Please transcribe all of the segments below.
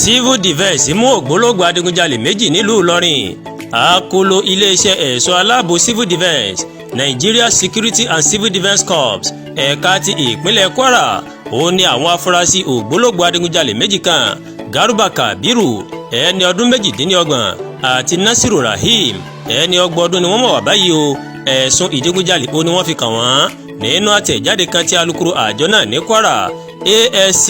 Civil Defence mú ògbólógbòó adigunjalè méjì nílùú Ìlọrin. Àkọlò iléeṣẹ́ ẹ̀ṣọ́ aláàbò Civil Defence Nigeria Security and Civil Defence Corps ẹ̀ka ti ìpínlẹ̀ Kwara ó ní àwọn afurasí ògbólógbòó adigunjalè méjì kan Garuba Kabiru ẹni ọdún méjìdínlọ́gbọ̀n àti Nasiru Rahim ẹni ọgbọ̀n ọdún ni wọ́n mọ̀ wá báyìí o. Ẹ̀sùn ìdigunjalè ó ní wọ́n fi kàn wọ́n nínú àtẹ̀jáde kan tí alukoro àjọ náà ní Kwara ASC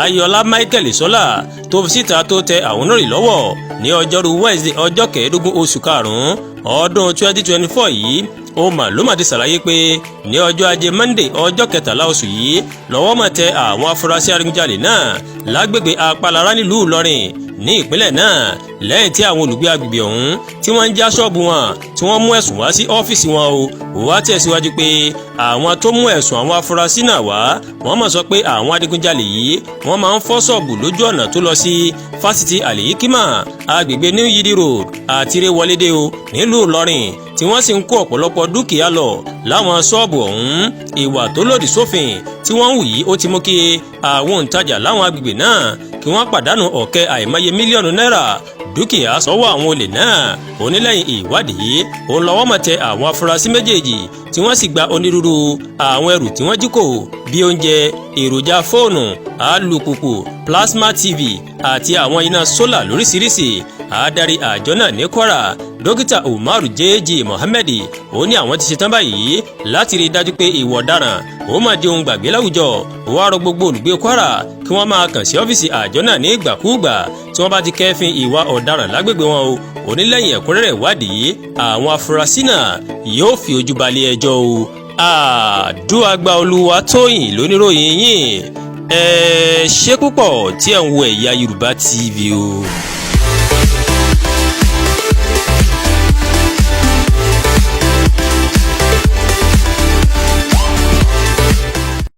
Ayọ̀lá Michael Sọlá tó fi síta tó tẹ àwọn oníròyìn lọ́wọ́ ní ọjọ́rú Wednesday ọjọ́ kẹẹ̀ẹ́dógún oṣù karùn-ún ọdún 2024 yìí ó mà ló mà ti ṣàlàyé pé ní ọjọ́ ajé Monday ọjọ́ kẹtàlá oṣù yìí lọ́wọ́ mà tẹ àwọn afurasí adigunjalè náà lágbègbè Apalara nílùú Ìlọrin ní ìpínlẹ̀ náà lẹ́yìn tí àwọn olùgbé agbègbè ọ̀hún tí wọ́n ń já ṣọ́ọ̀bù wọn tí wọ́n mú ẹ̀sùn wá sí ọ́fíìsì wọn o wá tẹ̀síwájú pé àwọn tó mú ẹ̀sùn àwọn afurasí náà wá wọ́n mọ̀ sọ pé àwọn adigunjalè yìí wọ́n máa ń fọ́ ṣọ́ọ̀bù lójú ọ̀nà tó lọ sí fásitì Al-Hikima agbègbè New Yidi Road àti Rewolede o nílùú Ìlọrin tí wọ́n sì ń kó ọ̀pọ̀lọpọ̀ dúkìá lọ láwọn ṣọ́ọ̀bù ọ̀hún. Ìwà tó lòdì sófin tí wọ́n ń hù yìí ó ti mú kí àwọn òǹtajà láwọn agbègbè náà kí wọ́n pàdánù ọ̀kẹ́ àìmọye mílíọ̀nù náírà dúkìá sọ́wọ́ àwọn olè náà. Onílẹ̀yìn ìwádìí òun lọ́wọ́ mọ̀ tẹ àwọn afurasí méjèèjì tí wọ́n sì gba onírúurú àwọn ẹrù tí wọ́n jí kó bí oúnjẹ, èròjà fóònù, alùpùpù, plasma TV àti àwọn iná sólà lóríṣiríṣi. Adarí àjọ náà ní Kwara dókítà Umaru J.J. Mohammed ó ní àwọn ti ṣetán báyìí láti rí i dájú pé ìwà ọ̀daràn ó máa di ohun gbàgbé láwùjọ. Ó wá rọ gbogbo olùgbé Kwara kí wọ́n máa kàn sí ọ́fíìsì àjọ náà ní ìgbàkúùgbà tí wọ́n bá ti kẹ́fín ìwà ọ̀daràn lágbègbè wọn o. Onílẹ̀yìn ẹ̀kúnrẹ́rẹ́ ìwádìí àwọn afurasí náà yóò fi ojú balẹ̀ ẹjọ́ o. Àdúràgbà Olúwatóyìn lóníròyìn yín ẹ ṣé púpọ̀ tí ẹ̀ ń wo Ẹ̀yà Yorùbá TV o.